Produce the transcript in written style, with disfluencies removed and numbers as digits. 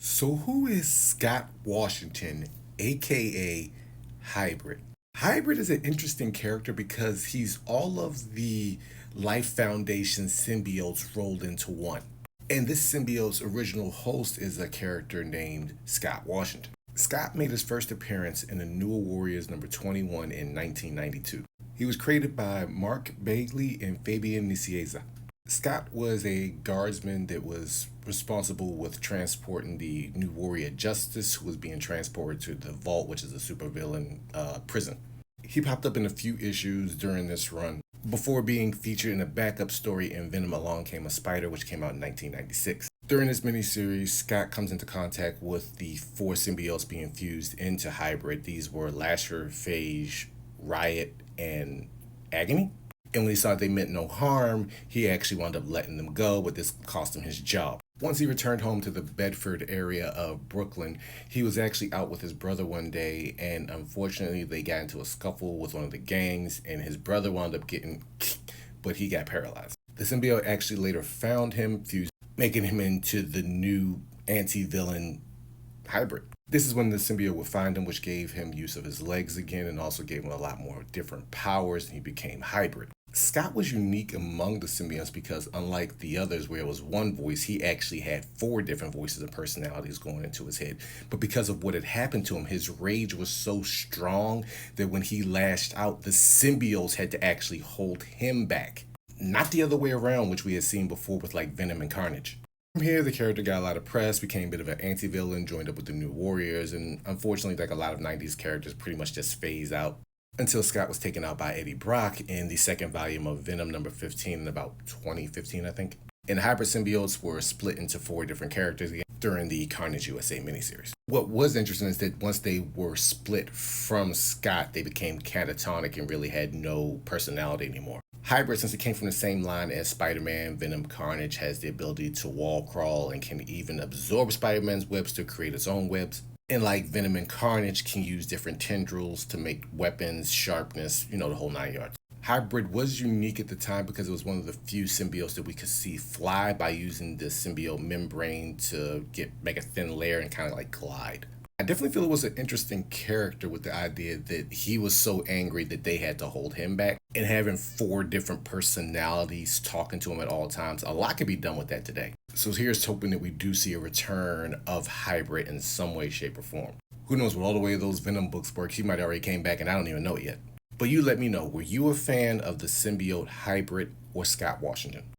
So who is Scott Washington, aka Hybrid? Hybrid is an interesting character because he's all of the Life Foundation symbiotes rolled into one. And this symbiote's original host is a character named Scott Washington. Scott made his first appearance in the New Warriors number 21 in 1992. He was created by Mark Bagley and Fabian Nicieza. Scott was a guardsman that was responsible with transporting the New Warrior Justice, who was being transported to the Vault, which is a supervillain prison. He popped up in a few issues during this run before being featured in a backup story in Venom Along Came a Spider, which came out in 1996. During this miniseries, Scott comes into contact with the four symbiotes being fused into Hybrid. These were Lasher, Phage, Riot, and Agony. And when he saw they meant no harm, he actually wound up letting them go, but this cost him his job. Once he returned home to the Bedford area of Brooklyn, he was actually out with his brother one day, and unfortunately they got into a scuffle with one of the gangs, and his brother wound up getting but he got paralyzed. The symbiote actually later found him, fused, making him into the new anti-villain Hybrid. This is when the symbiote would find him, which gave him use of his legs again and also gave him a lot more different powers, and he became Hybrid. Scott was unique among the symbiotes because unlike the others where it was one voice, he actually had four different voices and personalities going into his head. But because of what had happened to him, his rage was so strong that when he lashed out, the symbiotes had to actually hold him back. Not the other way around, which we had seen before with like Venom and Carnage. From here, the character got a lot of press, became a bit of an anti-villain, joined up with the New Warriors, and unfortunately, like a lot of 90s characters, pretty much just phase out until Scott was taken out by Eddie Brock in the second volume of Venom number 15 in about 2015, I think. And hybrid symbiotes were split into four different characters again during the Carnage USA miniseries. What was interesting is that once they were split from Scott, they became catatonic and really had no personality anymore. Hybrid, since it came from the same line as Spider-Man, Venom, Carnage, has the ability to wall crawl and can even absorb Spider-Man's webs to create its own webs. And like Venom and Carnage can use different tendrils to make weapons, sharpness, the whole 9 yards. Hybrid was unique at the time because it was one of the few symbiotes that we could see fly by using the symbiote membrane to make a thin layer and kind of like glide. I definitely feel it was an interesting character with the idea that he was so angry that they had to hold him back, and having four different personalities talking to him at all times. A lot could be done with that today. So here's hoping that we do see a return of Hybrid in some way, shape, or form. Who knows, with all the way those Venom books work, he might already came back and I don't even know it yet. But you let me know, were you a fan of the symbiote Hybrid or Scott Washington?